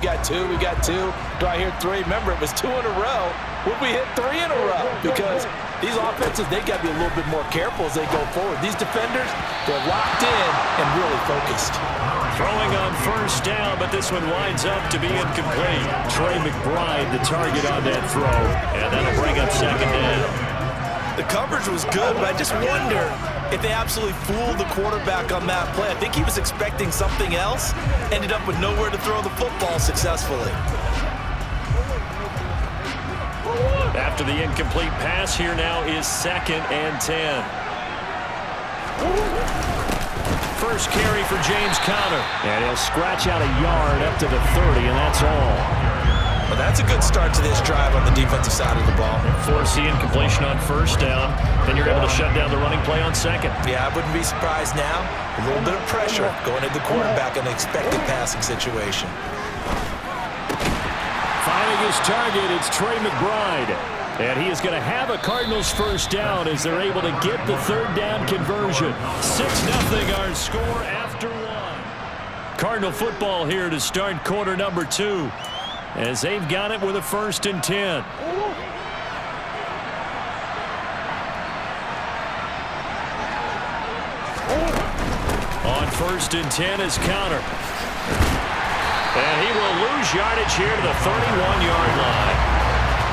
We got two. Do I hear three? Remember, it was two in a row. Would we hit three in a row? Because these offenses, they got to be a little bit more careful as they go forward. These defenders, they're locked in and really focused. Throwing on first down, but this one winds up to be incomplete. Trey McBride, the target on that throw, and that'll bring up second down. The coverage was good, but I just wonder if they absolutely fooled the quarterback on that play. I think he was expecting something else, ended up with nowhere to throw the football successfully. After the incomplete pass, here now is 2nd and 10. First carry for James Conner. And he'll scratch out a yard up to the 30, and that's all. Well, that's a good start to this drive on the defensive side of the ball. Force the incompletion on first down. Then you're able to shut down the running play on second. Yeah, I wouldn't be surprised now. A little bit of pressure going at the quarterback in an expected passing situation. Finding his target, it's Trey McBride. And he is going to have a Cardinals first down as they're able to get the third down conversion. 6-0 our score after one. Cardinal football here to start quarter number 2. As they've got it with a 1st and 10. On 1st and 10 is Conner. And he will lose yardage here to the 31-yard line.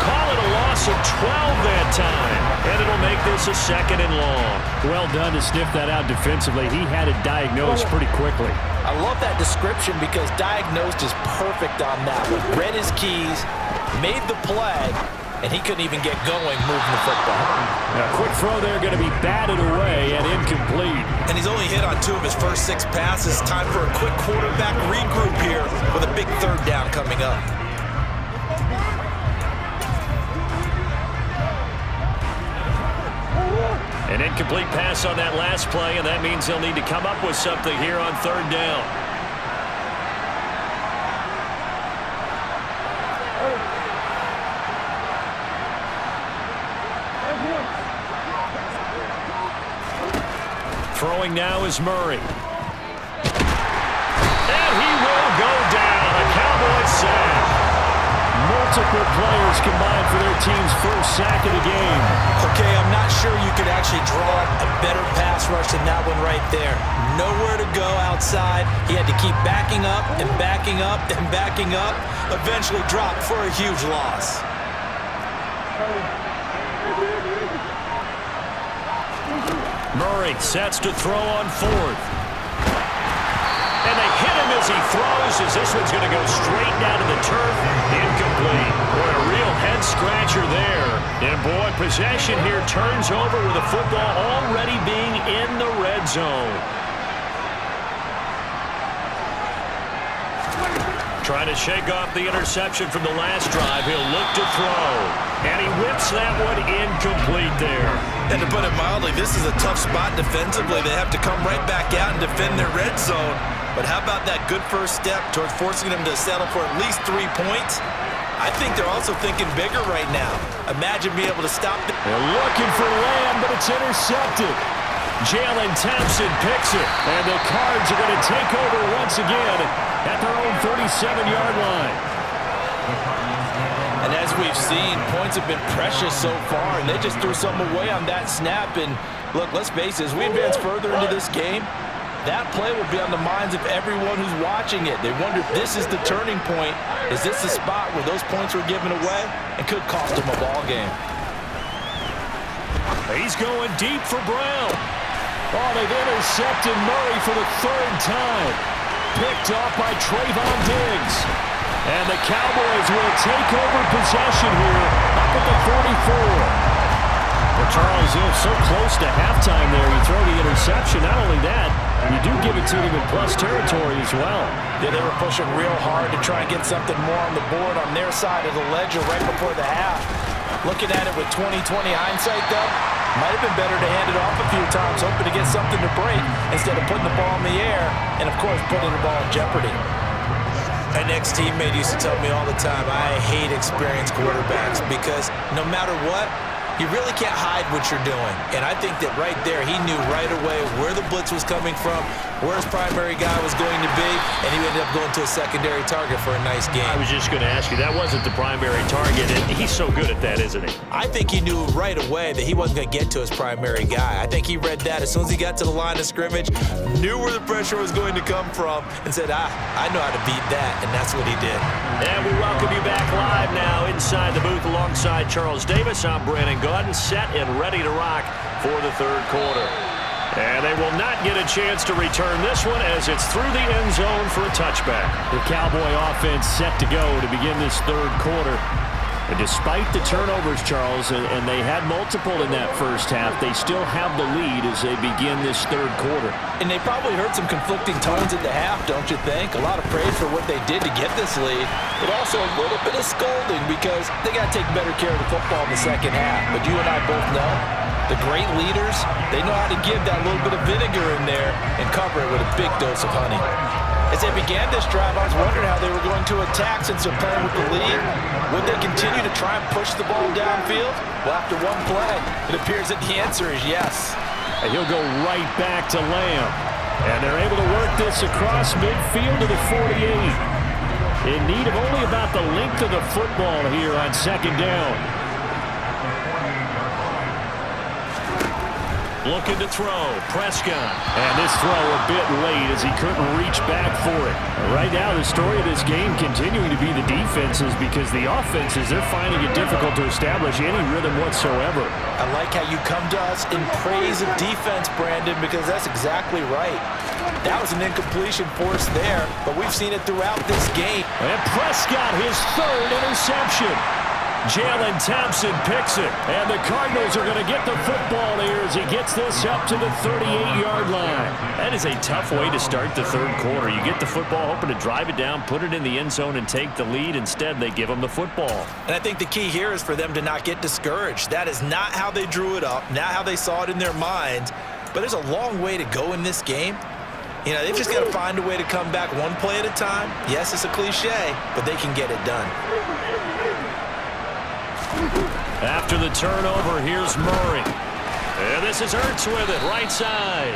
Call it a loss of 12 that time. And it'll make this a 2nd and long. Well done to sniff that out defensively. He had it diagnosed pretty quickly. I love that description because diagnosed is perfect on that one. Read his keys, made the play, and he couldn't even get going moving the football. A quick throw there going to be batted away and incomplete. And he's only hit on 2 of his first 6 passes. Time for a quick quarterback regroup here with a big third down coming up. An incomplete pass on that last play, and that means they'll need to come up with something here on third down. Throwing now is Murray. And he will go down. A Cowboy sack. Multiple players combined for their team's first sack of the game. Okay, I'm not sure you could actually draw a better pass rush than that one right there. Nowhere to go outside. He had to keep backing up and backing up and backing up. Eventually dropped for a huge loss. Murray sets to throw on 4th. And they hit him as he throws, as this one's going to go straight down to the turf. Incomplete. Boy, a real head-scratcher there. And, boy, possession here turns over with the football already being in the red zone. Trying to shake off the interception from the last drive. He'll look to throw. And he whips that one incomplete there. And to put it mildly, this is a tough spot defensively. They have to come right back out and defend their red zone. But how about that good first step towards forcing them to settle for at least 3 points? I think they're also thinking bigger right now. Imagine being able to stop them. They're looking for Lamb, but it's intercepted. Jalen Thompson picks it. And the Cards are going to take over once again at their own 37-yard line. And as we've seen, points have been precious so far, and they just threw some away on that snap. And look, let's face it, as we advance further into this game, that play will be on the minds of everyone who's watching it. They wonder if this is the turning point. Is this the spot where those points were given away and could cost them a ball game? He's going deep for Brown. Oh, they've intercepted Murray for the 3rd time. Picked off by Trayvon Diggs. And the Cowboys will take over possession here up at the 44. Well, Charles, so close to halftime there. You throw the interception. Not only that, you do give it to them in plus territory as well. Yeah, they were pushing real hard to try and get something more on the board on their side of the ledger right before the half. Looking at it with 20/20 hindsight, though, might have been better to hand it off a few times, hoping to get something to break instead of putting the ball in the air and, of course, putting the ball in jeopardy. An ex-teammate used to tell me all the time, I hate experienced quarterbacks because no matter what, you really can't hide what you're doing. And I think that right there, he knew right away where the blitz was coming from, where his primary guy was going to be, and he ended up going to a secondary target for a nice game. I was just going to ask you, that wasn't the primary target, and he's so good at that, isn't he? I think he knew right away that he wasn't going to get to his primary guy. I think he read that as soon as he got to the line of scrimmage, knew where the pressure was going to come from, and said, I know how to beat that, and that's what he did. And we welcome you back live now inside the booth alongside Charles Davis. I'm Brandon Gaudin, set and ready to rock for the third quarter. And they will not get a chance to return this one as it's through the end zone for a touchback. The Cowboy offense set to go to begin this third quarter. And despite the turnovers, Charles, and they had multiple in that first half, they still have the lead as they begin this third quarter. And they probably heard some conflicting tones at the half, don't you think? A lot of praise for what they did to get this lead, but also a little bit of scolding because they got to take better care of the football in the second half. But you and I both know the great leaders, they know how to give that little bit of vinegar in there and cover it with a big dose of honey. As they began this drive, I was wondering how they were going to attack since they're playing with the lead. Would they continue to try and push the ball downfield? Well, after one play, it appears that the answer is yes. And he'll go right back to Lamb. And they're able to work this across midfield to the 48. In need of only about the length of the football here on second down. Looking to throw, Prescott. And this throw a bit late as he couldn't reach back for it. Right now, the story of this game continuing to be the defenses because the offenses, they're finding it difficult to establish any rhythm whatsoever. I like how you come to us in praise of defense, Brandon, because that's exactly right. That was an incompletion forced there, but we've seen it throughout this game. And Prescott, his third interception. Jalen Thompson picks it, and the Cardinals are going to get the football here as he gets this up to the 38-yard line. That is a tough way to start the third quarter. You get the football, hoping to drive it down, put it in the end zone, and take the lead. Instead, they give them the football. And I think the key here is for them to not get discouraged. That is not how they drew it up, not how they saw it in their minds. But there's a long way to go in this game. You know, they've just got to find a way to come back one play at a time. Yes, it's a cliche, but they can get it done. After the turnover, here's Murray. And this is Ertz with it, right side.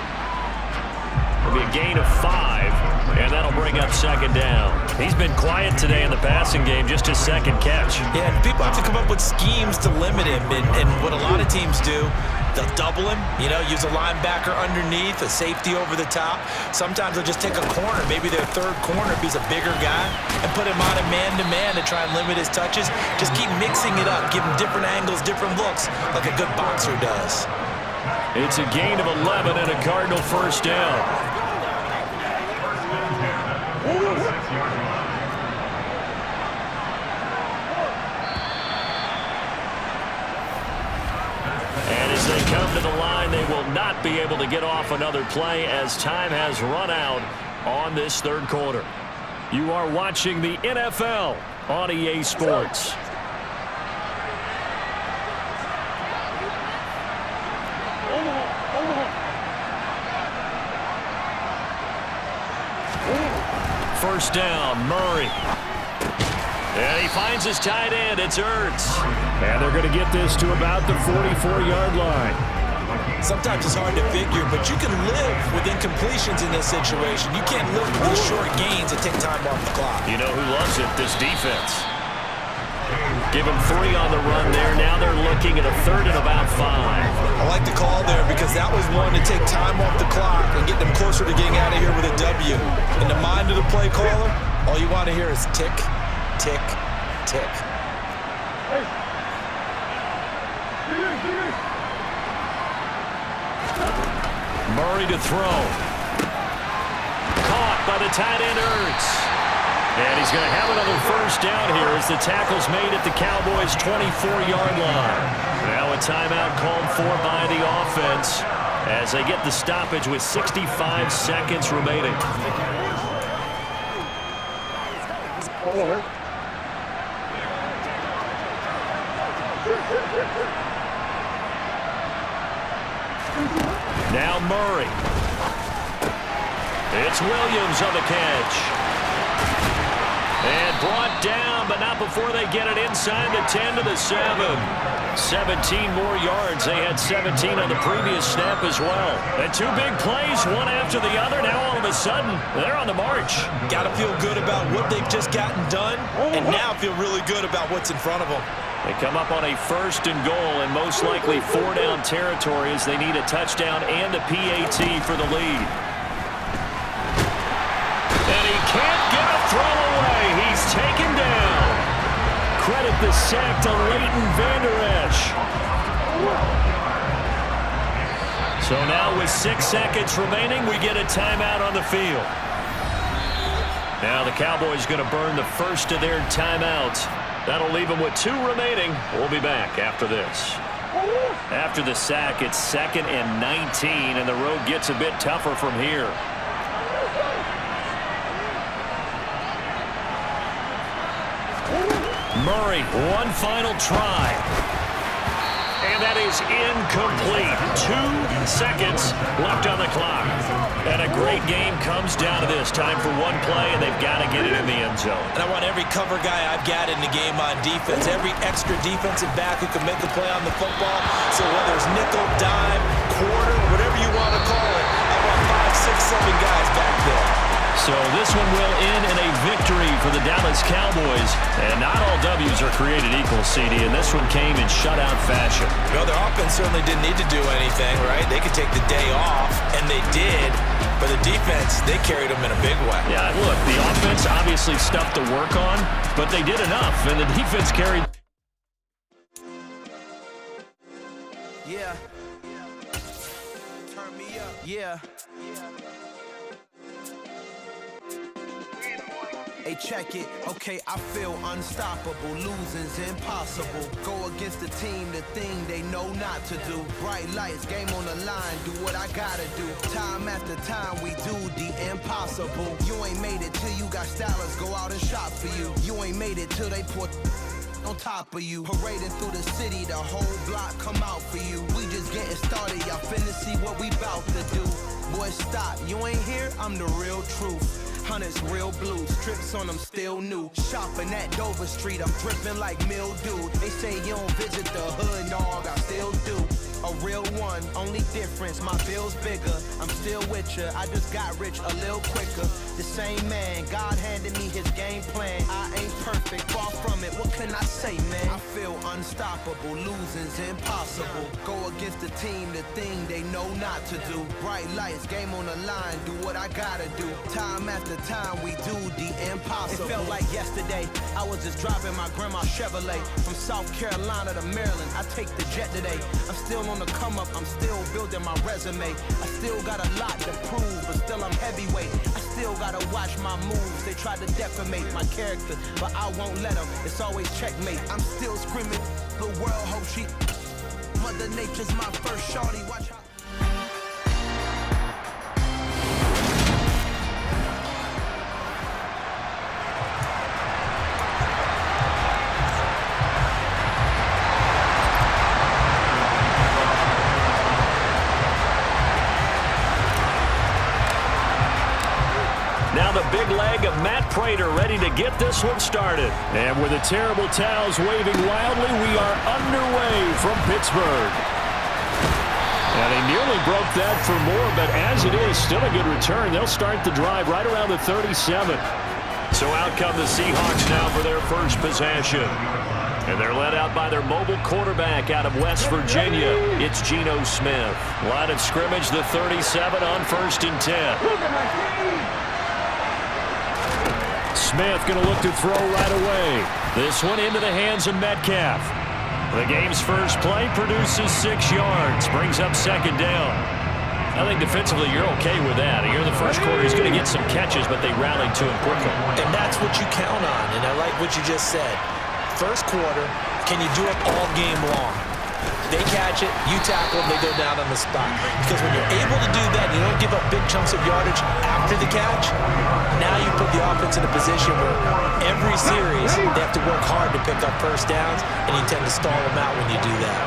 It'll be a gain of 5, and that'll bring up second down. He's been quiet today in the passing game, just his second catch. Yeah, and people have to come up with schemes to limit him, and what a lot of teams do, they'll double him, you know, use a linebacker underneath, a safety over the top. Sometimes they'll just take a corner, maybe their third corner if he's a bigger guy, and put him on a man-to-man to try and limit his touches. Just keep mixing it up, give him different angles, different looks, like a good boxer does. It's a gain of 11 and a Cardinal first down. And as they come to the line, they will not be able to get off another play as time has run out on this third quarter. You are watching the NFL on EA Sports. First down, Murray. And he finds his tight end. It's Ertz. And they're going to get this to about the 44-yard line. Sometimes it's hard to figure, but you can live with incompletions in this situation. You can't live with these short gains and take time off the clock. You know who loves it? This defense. Give him 3 on the run there. Now they're looking at a third and about 5. I like the call there because that was one to take time off the clock and get them closer to getting out of here with a W. In the mind of the play caller, all you want to hear is tick, tick, tick. Murray to throw. Caught by the tight end Ertz. And he's going to have another first down here as the tackle's made at the Cowboys' 24-yard line. Now a timeout called for by the offense as they get the stoppage with 65 seconds remaining. Now Murray. It's Williams on the catch. And brought down, but not out before they get it inside the 10 to the 7. 17 more yards. They had 17 on the previous snap as well. And two big plays, one after the other. Now all of a sudden, they're on the march. Got to feel good about what they've just gotten done, and now feel really good about what's in front of them. They come up on a 1st and goal, and most likely 4-down territory as they need a touchdown and a PAT for the lead. And he can't get a throw away. He's taken down. Credit the sack to Leighton Vander Esch. So now with 6 seconds remaining, we get a timeout on the field. Now the Cowboys going to burn the first of their timeouts. That'll leave them with 2 remaining. We'll be back after this. After the sack, it's 2nd and 19, and the road gets a bit tougher from here. Murray, one final try. And that is incomplete. 2 seconds left on the clock. And a great game comes down to this. Time for one play, and they've got to get it in the end zone. And I want every cover guy I've got in the game on defense, every extra defensive back who can make a play on the football. So whether it's nickel, dime, quarter, whatever you want to call it, I want 5, 6, 7 guys back there. So this one will end in a victory for the Dallas Cowboys. And not all W's are created equal, CD, and this one came in shutout fashion. Well, their offense certainly didn't need to do anything, right? They could take the day off, and they did. But the defense, they carried them in a big way. Yeah, look, the offense obviously stuff to work on, but they did enough, and the defense carried. Yeah. Turn me up. Yeah. Hey, check it. Okay, I feel unstoppable. Losing's impossible. Go against the team, the thing they know not to do. Bright lights, game on the line. Do what I gotta do. Time after time, we do the impossible. You ain't made it till you got stylists go out and shop for you. You ain't made it till they put on top of you. Parading through the city, the whole block come out for you. We just getting started, y'all finna see what we bout to do. Boy, stop, you ain't here, I'm the real truth. Hunters, real blue, strips on them still new. Shopping at Dover Street, I'm dripping like mildew. They say you don't visit the hood, dog, I still do. A real one, only difference, my bill's bigger. I'm still with ya, I just got rich a little quicker. The same man, God handed me his game plan. I ain't perfect, far from it, what can I say, man? I feel unstoppable, losing's impossible. Go against the team, the thing they know not to do. Bright lights, game on the line, do what I gotta do. Time after time, we do the impossible. It felt like yesterday, I was just driving my grandma's Chevrolet. From South Carolina to Maryland, I take the jet today. I'm still on the come up, I'm still building my resume. I still got a lot to prove, but still I'm heavyweight. I still gotta watch my moves. They try to defamate my character, but I won't let them. It's always checkmate. I'm still screaming, the world hope she. Mother Nature's my first shorty. Watch how. Now the big leg of Matt Prater ready to get this one started. And with the terrible towels waving wildly, we are underway from Pittsburgh. And they nearly broke that for more, but as it is, still a good return. They'll start the drive right around the 37. So out come the Seahawks now for their first possession. And they're led out by their mobile quarterback out of West Virginia. It's Geno Smith. Line of scrimmage, the 37 on 1st and 10. Smith going to look to throw right away. This one into the hands of Metcalf. The game's first play produces 6 yards. Brings up 2nd down. I think defensively you're okay with that. Here in the first quarter he's going to get some catches, but they rallied to him quickly. And that's what you count on, and I like what you just said. First quarter, can you do it all game long? They catch it, you tackle them, they go down on the spot. Because when you're able to do that, you don't give up big chunks of yardage after the catch, now you put the offense in a position where every series they have to work hard to pick up first downs, and you tend to stall them out when you do that.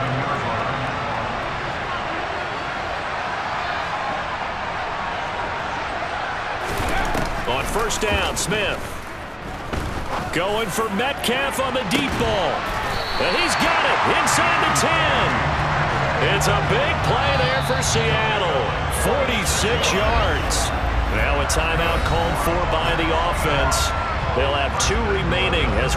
On 1st down, Smith. Going for Metcalf on the deep ball. And he's got it inside the 10. It's a big play there for Seattle. 46 yards. Now a timeout called for by the offense. They'll have 2 remaining as